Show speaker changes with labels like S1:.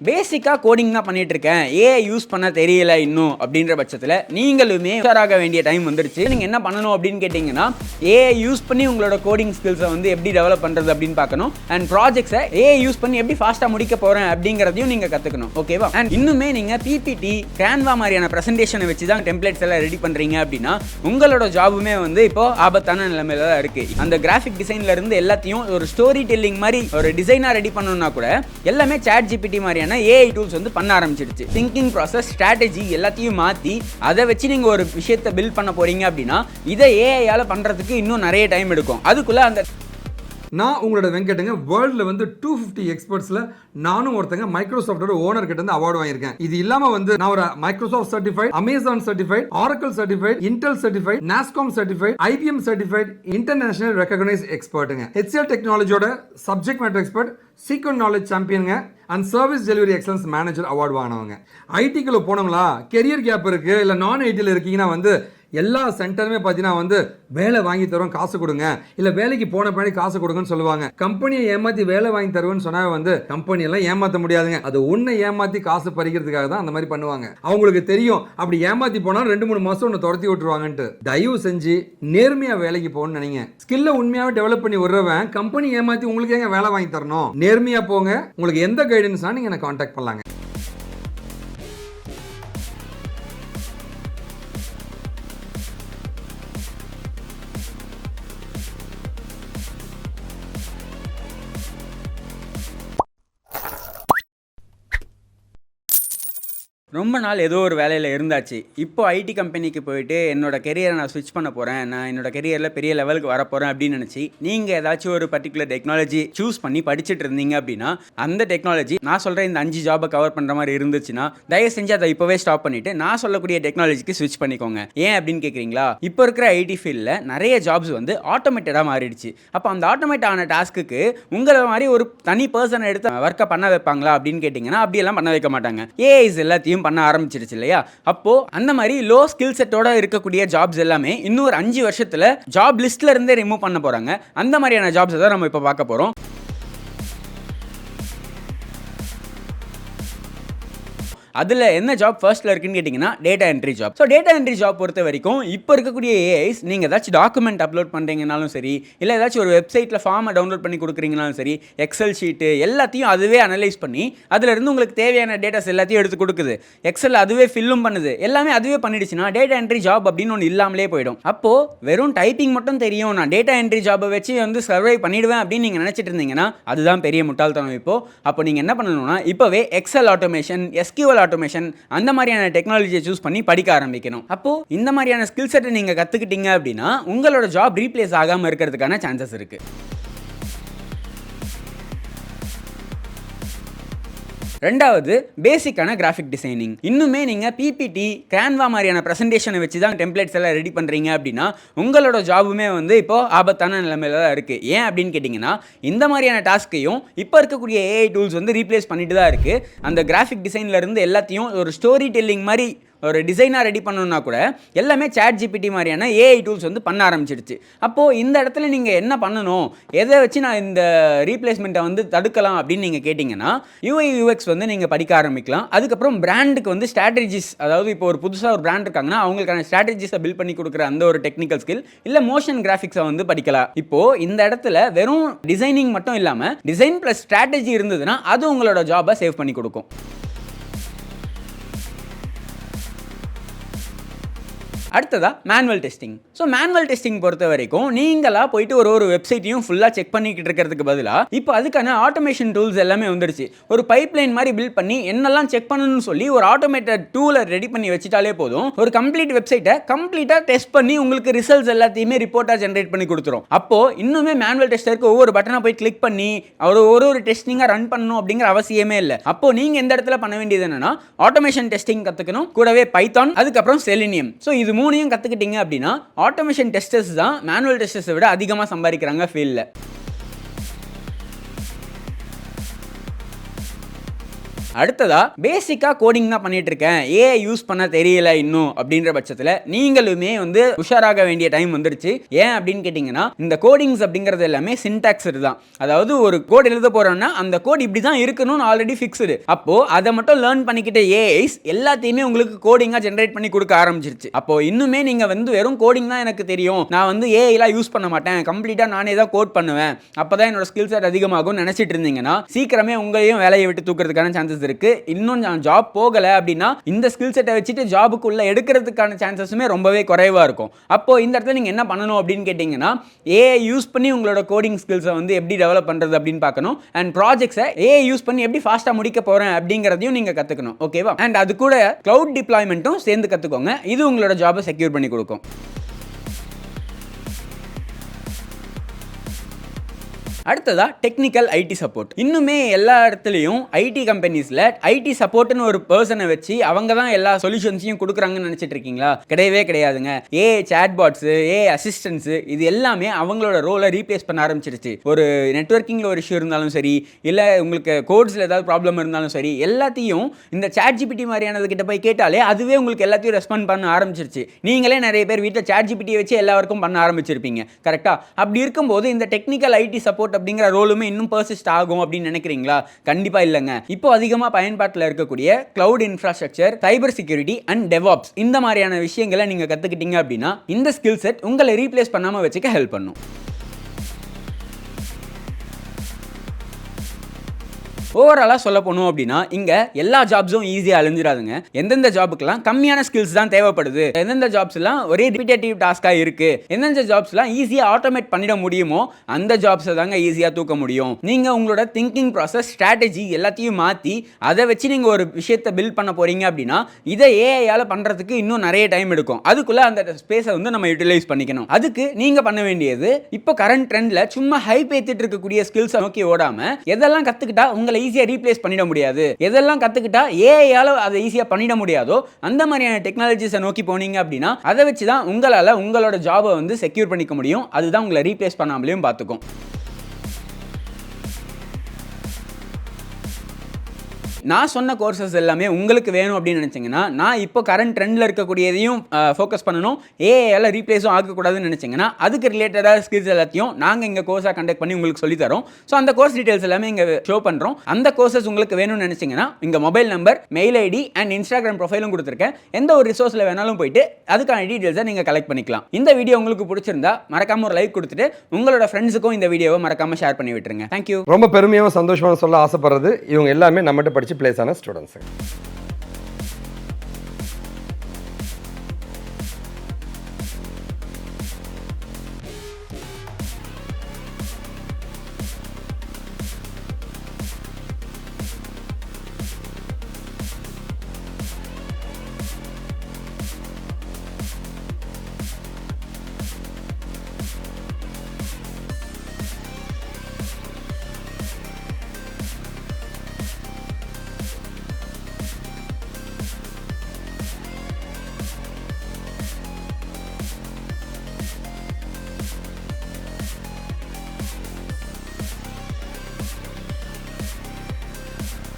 S1: பேசிக்கா கோடிங் தான் பண்ணிட்டு இருக்கேன், ஏஐ யூஸ் பண்ண தெரியல இன்னும் அப்படின்ற பட்சத்தில் நீங்களுமே உஷாராக வேண்டிய டைம் வந்துருச்சு. நீங்க என்ன பண்ணணும் அப்படின்னு கேட்டீங்கன்னா, ஏஐ யூஸ் பண்ணி உங்களோட கோடிங் ஸ்கில்ஸை வந்து எப்படி டெவலப் பண்றது அப்படின்னு பார்க்கணும். அண்ட் ப்ராஜெக்ட்ஸை ஏஐ யூஸ் பண்ணி எப்படி ஃபாஸ்ட்டாக முடிக்க போறேன் அப்படிங்கிறதையும் நீங்க கத்துக்கணும். ஓகேவா? அண்ட் இன்னுமே நீங்க பிபிடி, கேன்வா மாதிரியான பிரசன்டேஷனை வச்சு தான் டெம்ப்ளேட்ஸ் எல்லாம் ரெடி பண்றீங்க அப்படின்னா உங்களோட ஜாபுமே வந்து இப்போ ஆபத்தான நிலைமையில தான் இருக்கு. அந்த கிராஃபிக் டிசைன்ல இருந்து எல்லாத்தையும் ஒரு ஸ்டோரி டெல்லிங் மாதிரி ஒரு டிசைனா ரெடி பண்ணணும்னா கூட எல்லாமே சாட் ஜிபிடி மாதிரியான ஏஐ டூல்ஸ் வந்து பண்ண ஆரம்பிச்சிடுச்சு. திங்கிங் ப்ராசஸ், ஸ்ட்ராட்டஜி எல்லாத்தையும் மாற்றி அதை வச்சு நீங்கள் ஒரு விஷயத்தை பில்ட் பண்ண போறீங்க அப்படின்னா இதை ஏஐயால் பண்ணுறதுக்கு இன்னும் நிறைய டைம் எடுக்கும். அதுக்குள்ளே அந்த
S2: நான் உங்களோட வெங்கட்டுங்க வேர்ல்டில் வந்து 250 எக்ஸ்பர்ட்ஸில் நானும் ஒருத்தங்க மைக்ரோசாஃப்டோட ஓனர் கிட்ட இருந்து அவார்டு வாங்கியிருக்கேன். இது இல்லாமல் வந்து நான் ஒரு Microsoft certified, Amazon certified, Oracle certified, Intel certified, NASSCOM certified, IBM certified, international recognise எக்ஸ்பர்ட்டுங்க. ஹெச்ஆர் டெக்னாலஜியோட subject matter expert, Sequent knowledge சாம்பியனுங்க and service delivery excellence manager award வாங்கினவங்க. ஐடிக்குள்ள போனவங்களா, கெரியர் கேப் இருக்கு, இல்லை நான் ஐடியில் இருக்கீங்கன்னா வந்து எல்லா சென்டருமே பார்த்தீங்கன்னா வந்து வேலை வாங்கி தருவோம், காசு கொடுங்க, இல்லை வேலைக்கு போன பின்னாடி காசு கொடுங்கன்னு சொல்லுவாங்க. கம்பெனியை ஏமாற்றி வேலை வாங்கி தருவேன்னு சொன்னால் வந்து கம்பெனியெல்லாம் ஏமாற்ற முடியாதுங்க. அது உன்னை ஏமாற்றி காசு பறிக்கிறதுக்காக தான் அந்த மாதிரி பண்ணுவாங்க. அவங்களுக்கு தெரியும் அப்படி ஏமாற்றி போனால் 2-3 மாதம் ஒன்று துரத்தி விட்டுருவாங்கன்ட்டு. தயவு செஞ்சு நேர்மையாக வேலைக்கு போகணும்னு நினைங்க. ஸ்கில்லை உண்மையாகவே டெவலப் பண்ணி விடுறவன் கம்பெனி ஏமாற்றி உங்களுக்கு ஏங்க வேலை வாங்கி தரணும்? நேர்மையாக போங்க. உங்களுக்கு எந்த கைடன்ஸ்னா நீங்கள் எனக்கு கான்டாக்ட் பண்ணலாங்க.
S1: ரொம்ப நாள் ஏதோ ஒரு வேலையில் இருந்தாச்சு. இப்போ ஐடி கம்பெனிக்கு போயிட்டு என்னோட கெரியரை நான் ஸ்விட்ச் பண்ண போகிறேன், நான் என்னோட கெரியரில் பெரிய லெவலுக்கு வரப்போகிறேன் அப்படின்னு நினச்சி நீங்கள் ஏதாச்சும் ஒரு பர்டிகுலர் டெக்னாலஜி சூஸ் பண்ணி படிச்சுட்டு இருந்தீங்க அப்படின்னா அந்த டெக்னாலஜி நான் சொல்கிற இந்த 5 ஜாபை கவர் பண்ணுற மாதிரி இருந்துச்சுன்னா தயவு செஞ்சு அதை இப்போவே ஸ்டாப் பண்ணிவிட்டு நான் சொல்லக்கூடிய டெக்னாலஜிக்கு ஸ்விட்ச் பண்ணிக்கோங்க. ஏன் அப்படின்னு கேட்குறீங்களா? இப்போ இருக்கிற ஐடி ஃபீல்டில் நிறைய ஜாப்ஸ் வந்து ஆட்டோமேட்டடாக மாறிடுச்சு. அப்போ அந்த ஆட்டோமேட் ஆன டாஸ்க்கு உங்களை மாதிரி ஒரு தனி பர்சனை எடுத்து ஒர்க்கை பண்ண வைப்பாங்களா அப்படின்னு கேட்டிங்கன்னா அப்படியெல்லாம் பண்ண வைக்க மாட்டாங்க. ஏஐஸ் எல்லாத்தையும் பண்ண ஆரம்பிச்சிருச்சு இல்லையா? அப்போ அந்த மாதிரி லோ ஸ்கில் செட்டோட இருக்கக்கூடிய ஜாப்ஸ் எல்லாமே இன்னும் ஒரு 5 வருஷத்துல ஜாப் லிஸ்ட்ல இருந்தே ரிமூவ் பண்ண போறாங்க. அந்த மாதிரியான ஜாப்ஸ் தான் நம்ம இப்ப பார்க்க போறோம். அதில் என்ன ஜாப் ஃபர்ஸ்ட்டில் இருக்குன்னு கேட்டிங்கன்னா data entry job. So data entry job பொறுத்த வரைக்கும் இப்போ இருக்கக்கூடிய ஏஐஸ் நீங்கள் ஏதாச்சும் டாக்குமெண்ட் அப்லோட் பண்ணுறீங்கனாலும் சரி, இல்லை ஏதாச்சும் ஒரு வெப்சைட்டில் ஃபார்மை டவுன்லோட் பண்ணி கொடுக்குறீங்கனாலும் சரி, எக்ஸல் ஷீட்டு எல்லாத்தையும் அதுவே அனலைஸ் பண்ணி அதிலிருந்து உங்களுக்கு தேவையான டேட்டாஸ் எல்லாத்தையும் எடுத்து கொடுக்குது. எக்ஸல் அதுவே ஃபில்லும் பண்ணுது. எல்லாமே அதுவே பண்ணிடுச்சுன்னா டேட்டா என்ட்ரி ஜாப் அப்படின்னு ஒன்று இல்லாமலே போயிடும். அப்போது வெறும் டைப்பிங் மட்டும் தெரியும், நான் டேட்டா என்ட்ரி ஜாபை வச்சு வந்து சர்வை பண்ணிடுவேன் அப்படின்னு நீங்கள் நினச்சிட்டு இருந்தீங்கன்னா அதுதான் பெரிய முட்டாள்தனம். அப்போ நீங்கள் என்ன பண்ணணும்னா இப்போவே எக்ஸல் ஆட்டோமேஷன், எஸ்கியூஎல் ஆட்டோமேஷன் அந்த மாதிரியான டெக்னாலஜியை சூஸ் பண்ணி படிக்க ஆரம்பிக்கணும். அப்போ இந்த மாதிரியான ஸ்கில் செட்டை நீங்க கத்துக்கிட்டீங்க அப்படின்னா உங்களோட ஜாப் ரீப்ளேஸ் ஆகாம இருக்கிறதுக்கான சான்சஸ் இருக்கு. ரெண்டாவது பேசிக்கான கிராஃபிக் டிசைனிங். இன்னுமே நீங்கள் பிபிடி, கேன்வா மாதிரியான பிரசன்டேஷனை வச்சு தான் டெம்ப்ளேட்ஸ் எல்லாம் ரெடி பண்ணுறீங்க அப்படின்னா உங்களோட ஜாபுமே வந்து இப்போ ஆபத்தான நிலைமையில தான் இருக்குது. ஏன் அப்படின்னு கேட்டிங்கன்னா இந்த மாதிரியான டாஸ்க்கையும் இப்போ இருக்கக்கூடிய ஏஐ டூல்ஸ் வந்து ரீப்ளேஸ் பண்ணிட்டு தான் இருக்குது. அந்த கிராஃபிக் டிசைன்லேருந்து எல்லாத்தையும் ஒரு ஸ்டோரி டெல்லிங் மாதிரி ஒரு டிசைனாக ரெடி பண்ணணும்னா கூட எல்லாமே சாட் ஜிபிடி மாதிரியான ஏஐ டூல்ஸ் வந்து பண்ண ஆரம்பிச்சிடுச்சு. அப்போது இந்த இடத்துல நீங்கள் என்ன பண்ணணும், எதை வச்சு நான் இந்த ரீப்ளேஸ்மெண்ட்டை வந்து தடுக்கலாம் அப்படின்னு நீங்கள் கேட்டிங்கன்னா யூஐ யூஎக்ஸ் வந்து நீங்கள் படிக்க ஆரம்பிக்கலாம். அதுக்கப்புறம் பிராண்டுக்கு வந்து ஸ்ட்ராட்டஜிஸ், அதாவது இப்போ ஒரு புதுசாக ஒரு பிராண்ட் இருக்காங்கன்னா அவங்களுக்கான ஸ்ட்ராட்டஜிஸை பில்ட் பண்ணி கொடுக்குற அந்த ஒரு டெக்னிக்கல் ஸ்கில், இல்லை மோஷன் கிராஃபிக்ஸை வந்து படிக்கலாம். இப்போது இந்த இடத்துல வெறும் டிசைனிங் மட்டும் இல்லாமல் டிசைன் ப்ளஸ் ஸ்ட்ராட்டஜி இருந்ததுன்னா அது உங்களோட ஜாபை சேவ் பண்ணி கொடுக்கும். அடுத்ததா manual testing. So manual testing பொறுத்த வரைக்கும் நீங்களா போயிட்டு ஒரு வெப்சைட்டையும் ஃபுல்லாக செக் பண்ணிக்கிட்டு இருக்கிறதுக்கு பதிலாக இப்போ அதுக்கான ஆட்டோமேஷன் டூல்ஸ் எல்லாமே வந்துருச்சு. ஒரு பைப்லைன் மாதிரி பில்ட் பண்ணி என்னெல்லாம் செக் பண்ணணும்னு சொல்லி ஒரு ஆட்டோமேட்டட் டூலை ரெடி பண்ணி வச்சுட்டாலே போதும். ஒரு கம்ப்ளீட் வெப்சைட்டை கம்ப்ளீட்டாக டெஸ்ட் பண்ணி உங்களுக்கு ரிசல்ட்ஸ் எல்லாத்தையுமே ரிப்போர்ட்டாக ஜென்ரேட் பண்ணி கொடுத்துரும். அப்போ இன்னுமே மேனுவல் டெஸ்டருக்கு ஒவ்வொரு பட்டனை போய் கிளிக் பண்ணி ஒரு டெஸ்டிங்காக ரன் பண்ணணும் அப்படிங்கிற அவசியமே இல்லை. அப்போ நீங்கள் எந்த இடத்துல பண்ண வேண்டியது என்னன்னா ஆட்டோமேஷன் டெஸ்டிங் கற்றுக்கணும், கூடவே பைத்தான், அதுக்கப்புறம் செலினியம். ஸோ இது மூணையும் கற்றுக்கிட்டீங்க அப்படின்னா ஆட்டோமேஷன் டெஸ்டர்ஸ் தான் மேனுவல் டெஸ்டர்ஸை விட அதிகமாக சம்பாதிக்கிறாங்க ஃபீல்டில். அடுத்ததா பேசிக்கா கோடிங் தான் பண்ணிட்டு இருக்கேன், ஏஐ யூஸ் பண்ண தெரியல இன்னும் அப்படின்ற பட்சத்தில் நீங்களுமே வந்து உஷாராக வேண்டிய டைம் வந்துருச்சு. ஏன் அப்படின்னு கேட்டிங்கன்னா, இந்த கோடிங்ஸ் அப்படிங்கிறது எல்லாமே சின்டாக்ஸ் தான். அதாவது ஒரு கோட் எழுத போறோம்னா அந்த கோட் இப்படி தான் இருக்கணும்னு ஆல்ரெடி ஃபிக்ஸ்டு. அப்போ அதை மட்டும் லேர்ன் பண்ணிக்கிட்ட ஏஐஸ் எல்லாத்தையுமே உங்களுக்கு கோடிங்கா ஜென்ரேட் பண்ணி கொடுக்க ஆரம்பிச்சிருச்சு. அப்போ இன்னுமே நீங்க வந்து வெறும் கோடிங் தான் எனக்கு தெரியும், நான் வந்து ஏஐலாம் யூஸ் பண்ண மாட்டேன், கம்ப்ளீட்டா நானே தான் கோட் பண்ணுவேன், அப்பதான் என்னோட ஸ்கில் செட் அதிகமாகும் நினைச்சிட்டு இருந்தீங்கன்னா சீக்கிரமே உங்களையும் வேலையை விட்டு தூக்குறதுக்கான சான்சஸ் இருக்கு. இன்னும் நான் ஜாப் போகல அப்படின்னா இந்த ஸ்கில் செட்டை வச்சுட்டு ஜாபுக்குள்ள எடுக்கிறதுக்கான சான்சஸுமே ரொம்பவே குறைவா இருக்கும். அப்போ இந்த இடத்துல நீங்க என்ன பண்ணணும் அப்படின்னு கேட்டீங்கன்னா, ஏஐ யூஸ் பண்ணி உங்களோட கோடிங் ஸ்கில்ஸை வந்து எப்படி டெவலப் பண்றது அப்படின்னு பார்க்கணும். அண்ட் ப்ராஜெக்ட்ஸை ஏஐ யூஸ் பண்ணி எப்படி ஃபாஸ்டா முடிக்க போறேன் அப்படிங்கிறதையும் நீங்க கத்துக்கணும். ஓகேவா? அண்ட் அது கூட கிளவுட் டிப்ளாய்மெண்ட்டும் சேர்ந்து கத்துக்கோங்க. இது உங்களோட ஜாபை செக்யூர் பண்ணி கொடுக்கும். அடுத்ததா டெக்னிக்கல் ஐடி சப்போர்ட். இன்னுமே எல்லா இடத்துலையும் ஐடி கம்பெனிஸ்ல ஐடி சப்போர்ட்னு ஒரு பர்சனை வச்சு அவங்க தான் எல்லா சொல்யூஷன்ஸையும் கொடுக்குறாங்கன்னு நினைச்சிட்டு இருக்கீங்களா? கிடையவே கிடையாதுங்க. ஏஐ சாட்பாட்ஸ், ஏஐ அசிஸ்டன்ஸ், இது எல்லாமே அவங்களோட ரோலை ரீப்ளேஸ் பண்ண ஆரம்பிச்சிருச்சு. ஒரு நெட்வொர்க்கிங்ல ஒரு இஷ்யூ இருந்தாலும் சரி, இல்லை உங்களுக்கு கோட்ஸில் ஏதாவது ப்ராப்ளம் இருந்தாலும் சரி, எல்லாத்தையும் இந்த சாட் ஜிபிடி மாதிரியானது கிட்ட போய் கேட்டாலே அதுவே உங்களுக்கு எல்லாத்தையும் ரெஸ்பாண்ட் பண்ண ஆரம்பிச்சிருச்சு. நீங்களே நிறைய பேர் வீட்டில் சாட் ஜிபிடியை வச்சு எல்லாருக்கும் பண்ண ஆரம்பிச்சிருப்பீங்க. கரெக்டா? அப்படி இருக்கும்போது இந்த டெக்னிக்கல் ஐடி சப்போர்ட் அப்படிங்கிற ரோலுமே இன்னும் பர்சிஸ்ட் ஆகும் அப்படின்னு நினைக்கிறீங்களா? கண்டிப்பா இல்லைங்க. இப்போ அதிகமாக பயன்பாட்டில் இருக்கக்கூடிய cloud infrastructure, cyber security and DevOps, இந்த மாதிரியான விஷயங்களை நீங்க கத்துக்கிட்டீங்க அப்படின்னா இந்த ஸ்கில் செட் உங்களை ரீப்ளேஸ் பண்ணாம வச்சுக்க ஹெல்ப் பண்ணும். ஓவராலாக சொல்ல போனோம் அப்படின்னா இங்க எல்லா ஜாப்ஸும் ஈஸியாக அழிஞ்சிடாதுங்க. எந்தெந்த ஜாபுக்கெல்லாம் கம்மியான ஸ்கில்ஸ் தான் தேவைப்படுது, எந்தெந்த ஜாப்ஸ் எல்லாம் ஒரே ரிப்பீட்டேட்டிவ் டாஸ்காக இருக்கு, எந்தெந்த ஜாப்ஸ்லாம் ஈஸியாக ஆட்டோமேட் பண்ணிட முடியுமோ அந்த ஜாப்ஸை தாங்க ஈஸியாக தூக்க முடியும். நீங்க உங்களோட திங்கிங் ப்ராசஸ், ஸ்ட்ராட்டஜி எல்லாத்தையும் மாற்றி அதை வச்சு நீங்க ஒரு விஷயத்தை பில்ட் பண்ண போறீங்க அப்படின்னா இதை ஏஐயால் பண்றதுக்கு இன்னும் நிறைய டைம் எடுக்கும். அதுக்குள்ள அந்த ஸ்பேஸை வந்து நம்ம யூட்டிலைஸ் பண்ணிக்கணும். அதுக்கு நீங்க பண்ண வேண்டியது இப்போ கரண்ட் ட்ரெண்ட்ல சும்மா ஹைப் ஏத்திட்டு இருக்கக்கூடிய ஸ்கில்ஸை நோக்கி ஓடாம எதெல்லாம் கத்துக்கிட்டா உங்களை ஈஸியா ரீப்ளேஸ் பண்ணிட முடியாது, எதெல்லாம் கத்துக்கிட்டா ஏஐயால அதை ஈஸியா பண்ணிட முடியாதோ அந்த மாதிரியான டெக்னாலஜிஸை நோக்கி போனீங்க அப்படின்னா அதை வச்சு தான் உங்களால உங்களோட ஜாபை வந்து செக்யூர் பண்ணிக்க முடியும். அதுதான் உங்களை ரீப்ளேஸ் பண்ணாமலையும் பார்த்துக்கும். நான் சொன்ன கோர்சஸ் எல்லாமே உங்களுக்கு வேணும் அப்படின்னு நினச்சிங்கன்னா, நான் இப்போ கரண்ட் ட்ரெண்டில் இருக்கக்கூடியதையும் ஃபோக்கஸ் பண்ணணும், ஏஐயால் ரீப்ளேஸும் ஆகக்கூடாதுன்னு நினச்சிங்கன்னா அதுக்கு ரிலேட்டடாக ஸ்கில்ஸ் எல்லாத்தையும் நாங்கள் இங்கே கோர்ஸாக கண்டக்ட் பண்ணி உங்களுக்கு சொல்லித்தரோம். ஸோ அந்த கோர்ஸ் டீட்டெயில்ஸ் எல்லாமே இங்கே ஷோ பண்ணுறோம். அந்த கோர்சஸ் உங்களுக்கு வேணும்னு நினச்சிங்கன்னா இங்கே mobile number, mail ID and Instagram ப்ரொஃபைலும் கொடுத்துருக்கேன். எந்த ஒரு ரிசோர்ஸில் வேணாலும் போயிட்டு அதுக்கான டீட்டெயில்ஸை நீங்கள் கலெக்ட் பண்ணிக்கலாம். இந்த வீடியோ உங்களுக்கு பிடிச்சிருந்தா மறக்காம ஒரு லைக் கொடுத்துட்டு உங்களோட ஃப்ரெண்ட்ஸுக்கும் இந்த வீடியோவை மறக்காம ஷேர் பண்ணி விட்டுருங்க. தேங்க்யூ.
S2: ரொம்ப பெருமையாகவும் சந்தோஷமாக சொல்ல ஆசைப்படுறது, இவங்க எல்லாமே நம்மகிட்ட படிச்சு பிளேஸ் ஆன ஸ்டூடெண்ட்ஸ்.